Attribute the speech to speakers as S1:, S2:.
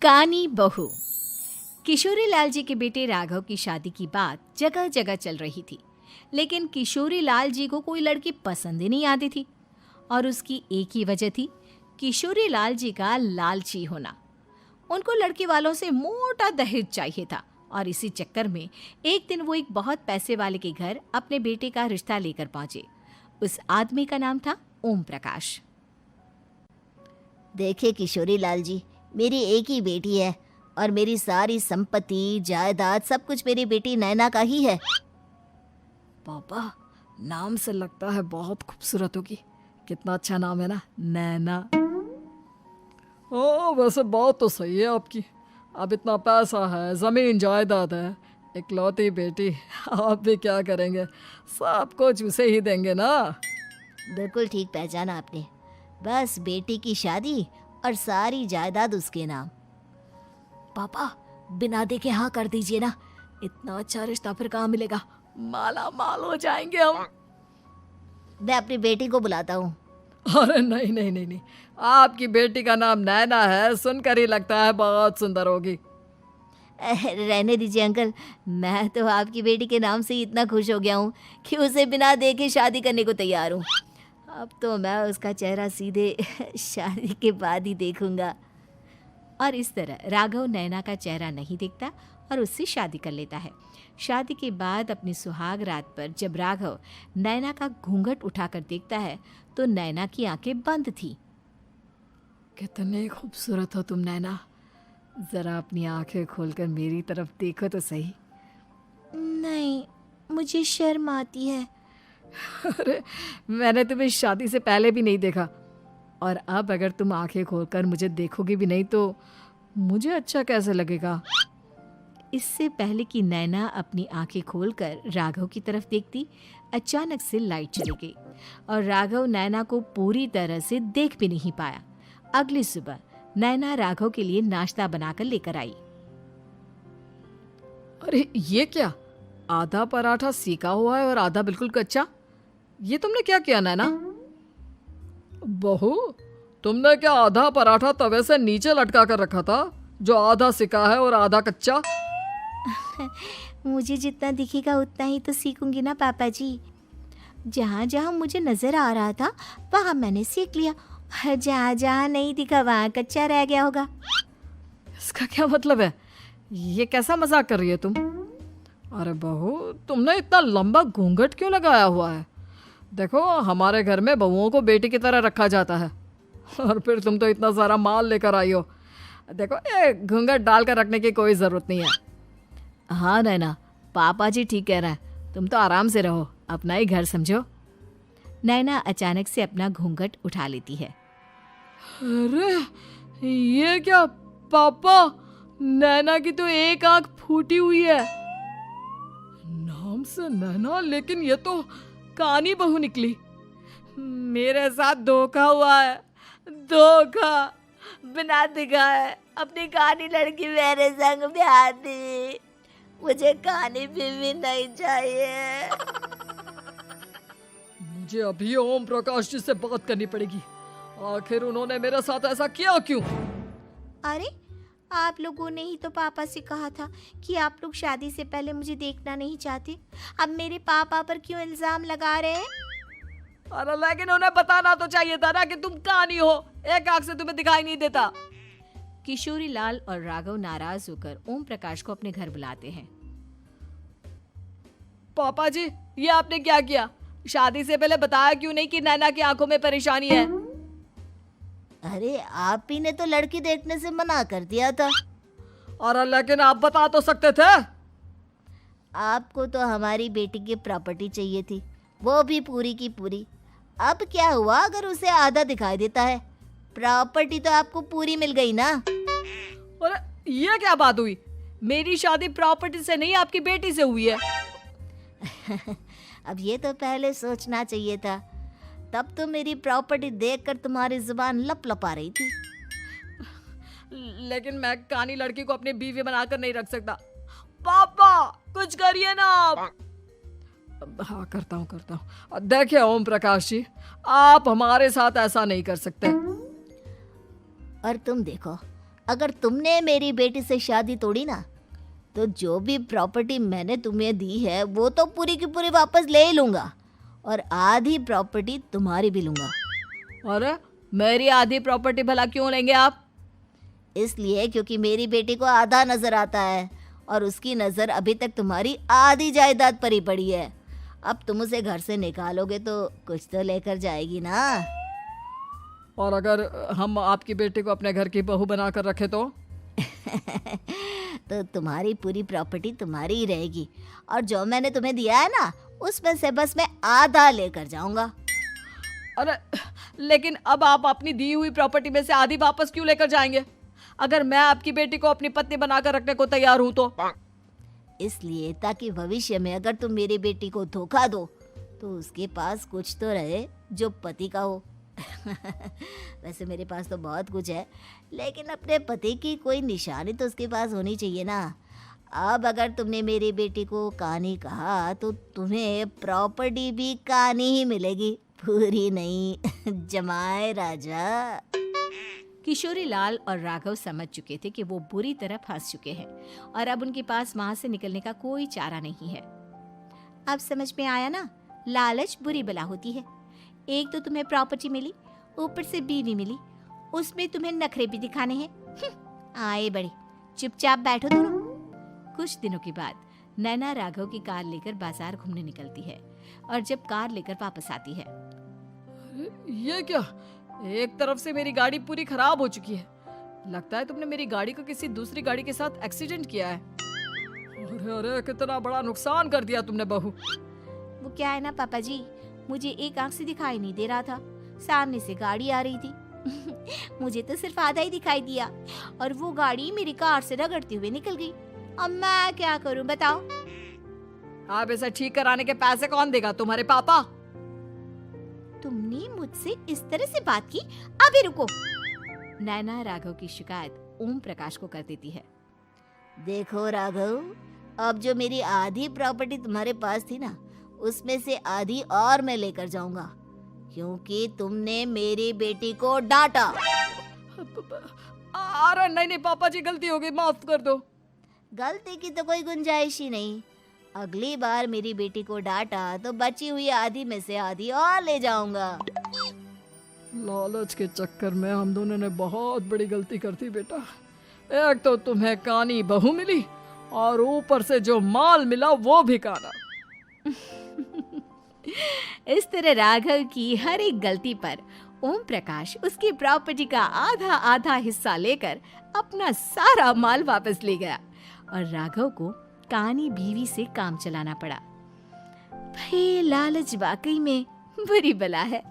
S1: कानी बहू। किशोरी लाल जी के बेटे राघव की शादी की बात जगह जगह चल रही थी, लेकिन किशोरी लाल जी को कोई लड़की पसंद ही नहीं आती थी। और उसकी एक ही वजह थी, किशोरी लाल जी का लालची होना। उनको लड़की वालों से मोटा दहेज चाहिए था और इसी चक्कर में एक दिन वो एक बहुत पैसे वाले के घर अपने बेटे का रिश्ता लेकर पहुंचे। उस आदमी का नाम था ओम प्रकाश।
S2: देखिए किशोरी लाल जी, मेरी एक ही बेटी है और मेरी सारी संपत्ति जायदाद सब कुछ मेरी बेटी नैना का ही है।
S3: पापा, नाम से लगता है बहुत खूबसूरत होगी। कितना अच्छा नाम है ना, नैना। ओ, वैसे बात तो सही है आपकी। अब इतना पैसा है, जमीन जायदाद है, इकलौती बेटी, आप भी क्या करेंगे? सब कुछ उसे ही देंगे ना।
S2: बिल्कुल ठीक पहचाना आपने। बस बेटी की शादी और सारी जायदाद उसके नाम।
S3: पापा, बिना देखे हाँ कर दीजिए ना। इतना अच्छा रिश्ता फिर कहाँ मिलेगा? माला माल हो जाएंगे हम।
S2: मैं अपनी बेटी को बुलाता हूँ।
S3: अरे नहीं नहीं नहीं नहीं, आपकी बेटी का नाम नैना है, सुनकर ही लगता है बहुत सुंदर होगी।
S2: रहने दीजिए अंकल, मैं तो आपकी बेटी के नाम से ही इतना खुश हो गया हूँ कि उसे बिना देखे शादी करने को तैयार हूँ। अब तो मैं उसका चेहरा सीधे शादी के बाद ही देखूंगा।
S1: और इस तरह राघव नैना का चेहरा नहीं देखता और उससे शादी कर लेता है। शादी के बाद अपनी सुहाग रात पर जब राघव नैना का घूंघट उठाकर देखता है तो नैना की आंखें बंद थी।
S3: कितनी खूबसूरत हो तुम नैना, जरा अपनी आंखें खोलकर मेरी तरफ देखो तो सही।
S2: नहीं, मुझे शर्म आती है।
S3: अरे, मैंने तुम्हें शादी से पहले भी नहीं देखा, और अब अगर तुम आंखें खोलकर मुझे देखोगी भी नहीं तो मुझे अच्छा कैसे लगेगा?
S1: इससे पहले कि नैना अपनी आंखें खोलकर राघव की तरफ देखती, अचानक से लाइट चली गई और राघव नैना को पूरी तरह से देख भी नहीं पाया। अगली सुबह नैना राघव के लिए नाश्ता बनाकर लेकर आई।
S3: अरे ये क्या, आधा पराठा सीका हुआ है और आधा बिल्कुल कच्चा। ये तुमने क्या किया नैना? बहू, तुमने क्या आधा पराठा तवे से नीचे लटका कर रखा था, जो आधा सिका है और आधा कच्चा?
S2: मुझे जितना दिखेगा उतना ही तो सीखूंगी ना पापा जी। जहाँ जहाँ मुझे नजर आ रहा था वहाँ मैंने सीख लिया, जहाँ जहाँ नहीं दिखा वहाँ कच्चा रह गया होगा।
S3: इसका क्या मतलब है? ये कैसा मजाक कर रही है तुम? अरे बहू, तुमने इतना लंबा घूंघट क्यों लगाया हुआ है? देखो, हमारे घर में बहुओं को बेटी की तरह रखा जाता है, और फिर तुम तो इतना सारा माल लेकर आई हो। देखो, ये घूंघट डालकर रखने की कोई ज़रूरत नहीं है। हाँ नैना, पापा जी ठीक कह रहे हैं, तुम तो आराम से रहो, अपना ही घर समझो।
S1: नैना अचानक से अपना घूंघट उठा लेती है।
S3: अरे ये क्या पापा, नैना की तो एक आंख फूटी हुई है। नाम से नैना, लेकिन ये तो कानी बहू निकली। मेरे साथ धोखा हुआ है, धोखा।
S2: बिना दिखाए अपनी कानी लड़की मेरे संग ब्याह दी। मुझे कानी बीवी नहीं चाहिए।
S3: मुझे अभी ओम प्रकाश जी से बात करनी पड़ेगी। आखिर उन्होंने मेरे साथ ऐसा किया क्यों?
S2: अरे, आप लोगों ने ही तो पापा से कहा था कि आप लोग शादी से पहले मुझे देखना नहीं चाहते। अब मेरे पापा पर क्यों इल्जाम लगा रहे हैं?
S3: अरे लेकिन उन्हें बताना तो चाहिए था ना कि तुम कानी हो, एक आंख से तुम्हें दिखाई नहीं देता।
S1: किशोरी लाल और राघव नाराज होकर ओम प्रकाश को अपने घर बुलाते हैं।
S3: पापा जी, ये आपने क्या किया? शादी से पहले बताया क्यों नहीं कि नैना की आंखों में परेशानी है?
S2: अरे, आप ही ने तो लड़की देखने से मना कर दिया था।
S3: अरे लेकिन आप बता तो सकते थे।
S2: आपको तो हमारी बेटी की प्रॉपर्टी चाहिए थी, वो भी पूरी की पूरी। अब क्या हुआ अगर उसे आधा दिखाई देता है? प्रॉपर्टी तो आपको पूरी मिल गई ना।
S3: अरे ये क्या बात हुई? मेरी शादी प्रॉपर्टी से नहीं, आपकी बेटी से हुई है।
S2: अब ये तो पहले सोचना चाहिए था, तब तो मेरी प्रॉपर्टी देखकर तुम्हारी जुबान लप लपा रही थी।
S3: लेकिन मैं कानी लड़की को अपनी बीवी बनाकर नहीं रख सकता। पापा, कुछ करिए ना आप। हाँ, करता हूँ। देखिए ओम प्रकाश जी, आप हमारे साथ ऐसा नहीं कर सकते।
S2: और तुम देखो, अगर तुमने मेरी बेटी से शादी तोड़ी ना, तो जो भी प्रॉपर्टी मैंने तुम्हें दी है वो तो पूरी की पूरी वापस ले ही लूँगा, और आधी प्रॉपर्टी तुम्हारी भी लूँगा।
S3: अरे मेरी आधी प्रॉपर्टी भला क्यों लेंगे आप?
S2: इसलिए क्योंकि मेरी बेटी को आधा नज़र आता है और उसकी नज़र अभी तक तुम्हारी आधी जायदाद पर ही पड़ी है। अब तुम उसे घर से निकालोगे तो कुछ तो लेकर जाएगी ना।
S3: और अगर हम आपकी बेटी को अपने घर की बहू बना कर रखे तो?
S2: तो तुम्हारी पूरी प्रॉपर्टी तुम्हारी ही रहेगी, और जो मैंने तुम्हें दिया है ना, उसमें से बस मैं आधा लेकर जाऊंगा।
S3: अरे लेकिन अब आप अपनी दी हुई प्रॉपर्टी में से आधी वापस क्यों लेकर जाएंगे? अगर मैं आपकी बेटी को अपनी पत्नी बनाकर रखने को तैयार हूं तो?
S2: इसलिए ताकि भविष्य में अगर तुम मेरी बेटी को धोखा दो तो उसके पास कुछ तो रहे जो पति का हो। वैसे मेरे पास तो बहुत कुछ है, लेकिन अपने पति की कोई निशानी तो उसके पास होनी चाहिए ना। अब अगर तुमने मेरी बेटी को कानी कहा तो तुम्हें प्रॉपर्टी भी कानी ही मिलेगी, पूरी नहीं। जमाए राजा।
S1: किशोरी लाल और राघव समझ चुके थे कि वो बुरी तरह फंस चुके हैं और अब उनके पास वहां से निकलने का कोई चारा नहीं है। अब समझ में आया ना, लालच बुरी बला होती है। एक तो तुम्हें प्रॉपर्टी मिली, ऊपर से बीवी मिली, उसमें तुम्हें नखरे भी दिखाने हैं। आए बड़े, चुपचाप बैठो दोनों। कुछ दिनों के बाद नैना राघव की कार लेकर बाजार घूमने निकलती है और जब कार लेकर वापस आती है,
S3: ये क्या? एक तरफ से मेरी गाड़ी पूरी खराब हो चुकी है। लगता है तुमने मेरी गाड़ी को किसी दूसरी गाड़ी के साथ एक्सीडेंट किया है। अरे अरे कितना बड़ा नुकसान कर दिया तुमने बहू।
S1: वो क्या है ना पापा जी, मुझे एक आंख से दिखाई नहीं दे रहा था, सामने से गाड़ी आ रही थी। मुझे तो सिर्फ आधा ही दिखाई दिया और वो गाड़ी मेरी कार से रगड़ते हुए निकल गई। अब मैं क्या करूं बताओ?
S3: आप इसे ठीक कराने के पैसे कौन देगा? तुम्हारे पापा?
S1: तुमने मुझसे इस तरह से बात की? अभी रुको। नैना राघव की शिकायत ओम प्रकाश को कर देती है।
S2: देखो राघव, अब जो मेरी आधी प्रॉपर्टी तुम्हारे पास थी ना, उसमें से आधी और मैं लेकर जाऊंगा, क्योंकि तुमने मेरी बेटी को डांटा।
S3: अरे नहीं नहीं पापा जी, गलती हो गई, माफ कर दो।
S2: गलती की तो कोई गुंजाइश ही नहीं। अगली बार मेरी बेटी को डांटा तो बची हुई आधी में से आधी और ले जाऊंगा।
S3: लालच के चक्कर में हम दोनों ने बहुत बड़ी गलती कर दी बेटा। एक तो तुम्हें कानी बहू मिली और ऊपर से जो माल मिला वो भी काना।
S1: इस तरह राघव की हर एक गलती पर ओम प्रकाश उसकी प्रॉपर्टी का आधा आधा हिस्सा लेकर अपना सारा माल वापस ले गया और राघव को कानी बीवी से काम चलाना पड़ा। भाई लालच वाकई में बुरी बला है।